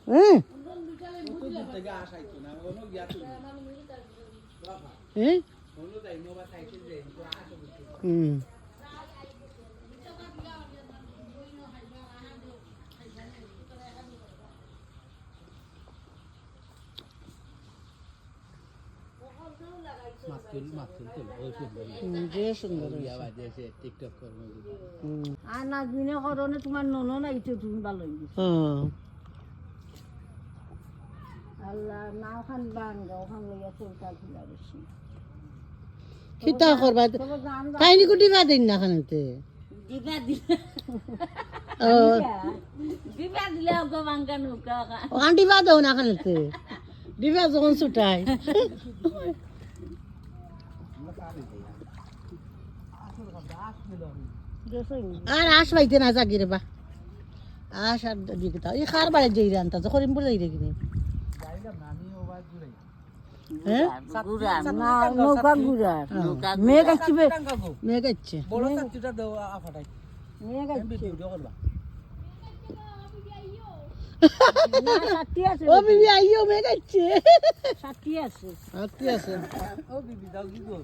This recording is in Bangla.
হ্যাঁ আর নাজমিনে করনে তোমার নন নাইতো তুমি ভালো আল্লাহ নাও খান বাঙ্গা ওখান লইয়া চলতা খিলা বেশি খিতা করবা কাহিনী কুটি বা দিন না খানেতে দিবা দিলে ওকে বাঙ্গা নুকা ওখান দিবা দাও না খানেতে দিবা যখন ছুটাই আর আস পাইতে না জাগিরে বা আস আর দিকে তাও এই খার বাড়ি যাই রান্তা তো করিম বলে যাই কিনে হ্যাঁ না নৌকা গুড়া মেঘ আসবে মেঘ আছে বড় চাকরিটা দাও আফাটাই মেঘ আমি ভিডিও করবা সাথী আছে ও বিবি আইও মেঘ আছে সাথী আছে আছে ও বিবি দাও কি গো